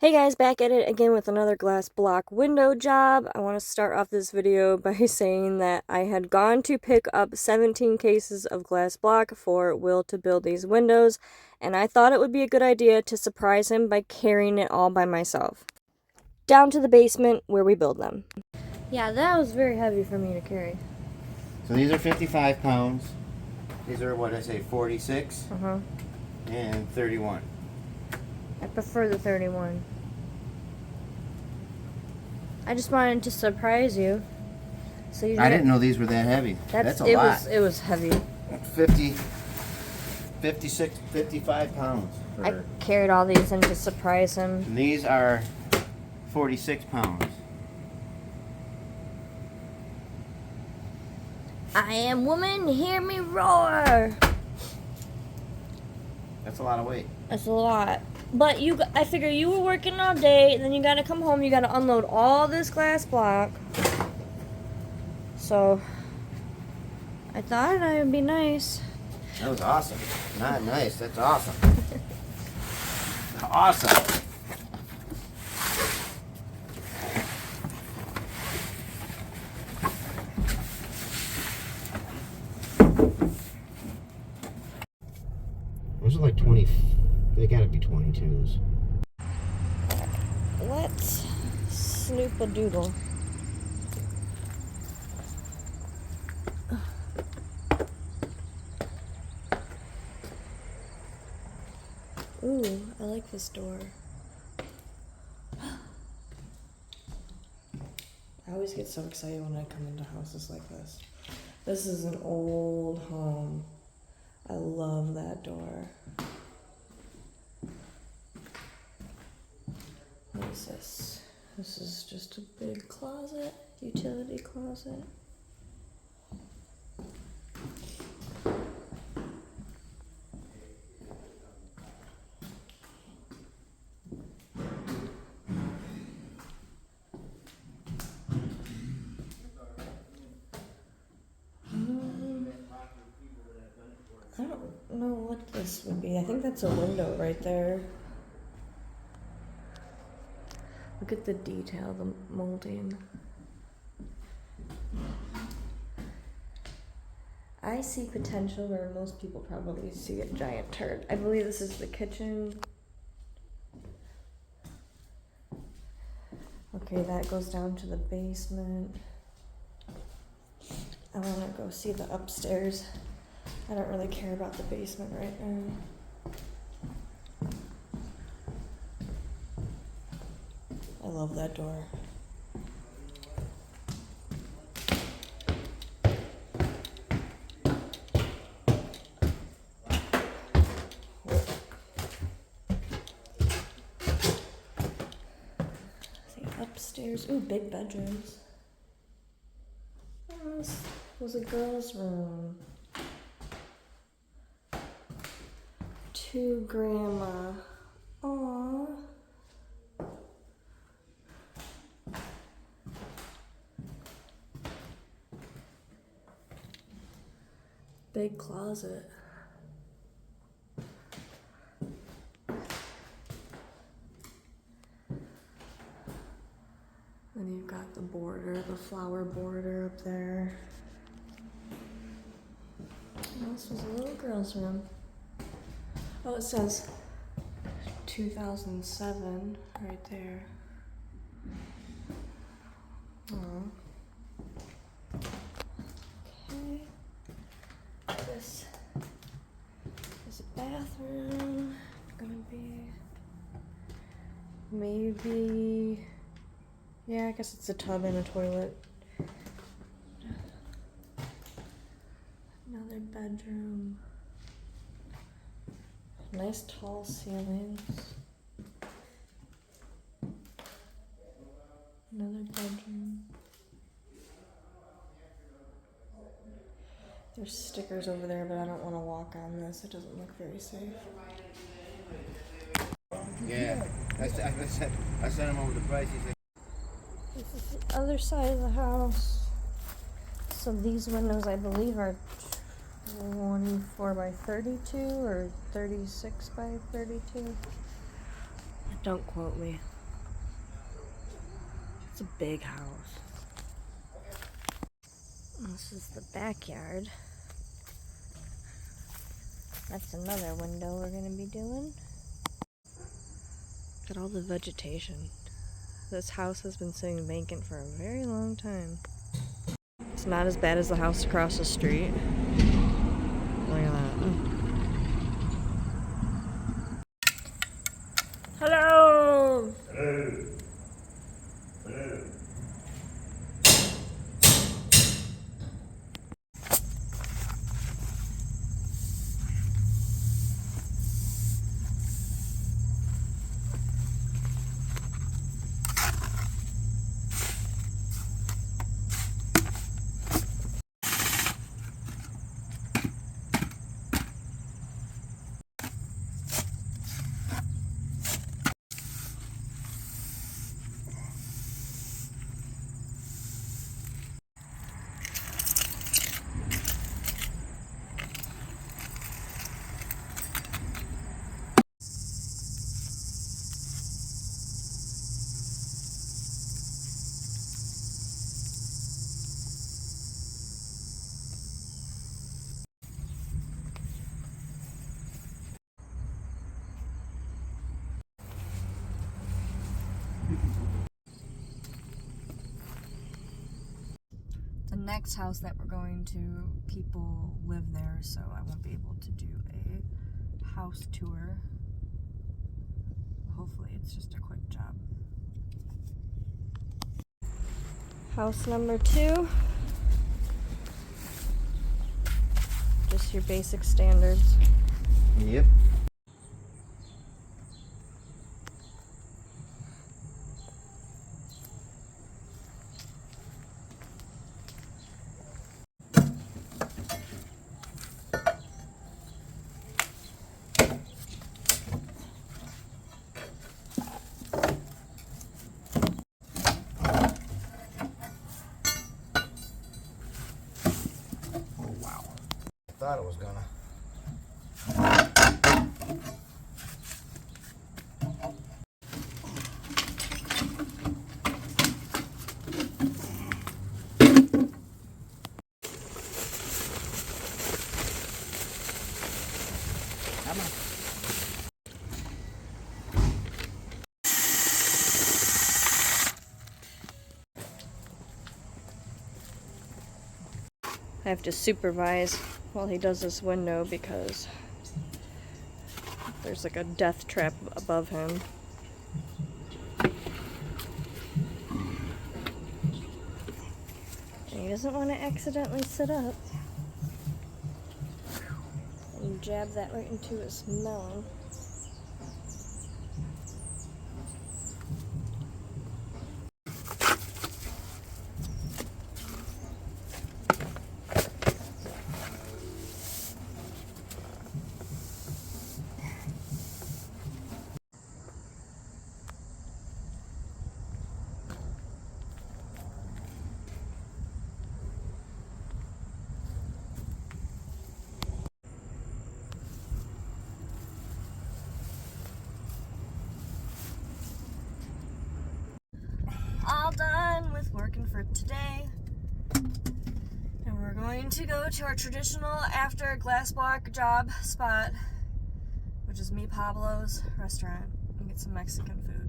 Hey guys, back at it again with another glass block window job. I want to start off this video by saying that I had gone to pick up 17 cases of glass block for Will to build these windows, and I thought it would be a good idea to surprise him by carrying it all by myself. Down to the basement where we build them. Yeah, that was very heavy for me to carry. So these are 55 pounds. These are, what I say, 46 and 31. I prefer the 31. I just wanted to surprise you. So you I didn't know these were that heavy. That's a lot. It was heavy. 56, 55 pounds. I carried all these in to surprise him. And these are 46 pounds. I am woman, hear me roar. That's a lot of weight. That's a lot. But I figure you were working all day, and then you gotta come home, you gotta unload all this glass block. So, I thought it would be nice. That was awesome. Not nice, that's awesome. Awesome. Those are like 20, they gotta be 22s. Let's snoop a doodle. Ooh, I like this door. I always get so excited when I come into houses like this. This is an old home. I love that door. What is this? This is just a big closet, utility closet. I don't know what this would be. I think that's a window right there. Look at the detail, the molding. I see potential where most people probably see a giant turd. I believe this is the kitchen. Okay, that goes down to the basement. I want to go see the upstairs. I don't really care about the basement right now. I love that door. See, upstairs. Ooh, big bedrooms. Oh, this was a girl's room. To grandma. Aww. Big closet. Then you've got the border, the flower border up there. And this was a little girl's room. Oh, it says 2007 right there. Oh. Okay. This is a bathroom. Gonna be maybe, yeah, I guess it's a tub and a toilet. Another bedroom. Nice tall ceilings. Another bedroom. There's stickers over there, but I don't want to walk on this. It doesn't look very safe. Yeah, I sent him over the price. He said, This is the other side of the house. So these windows, I believe, are 24 by 32 or 36 by 32. Don't quote me. It's a big house. This is the backyard. That's another window we're gonna be doing. Look at all the vegetation. This house has been sitting vacant for a very long time. It's not as bad as the house across the street. Look at that. Hello! Hello. Hello. The next house that we're going to, people live there, so I won't be able to do a house tour. Hopefully it's just a quick job. House number 2. Just your basic standards. Yep. Oh wow. I thought it was gonna. Come on. I have to supervise while he does this window because there's like a death trap above him. And he doesn't want to accidentally sit up and jab that right into his melon. All done with working for today. And we're going to go to our traditional after Glassblock job spot, which is Mi Pablo's restaurant, and get some Mexican food.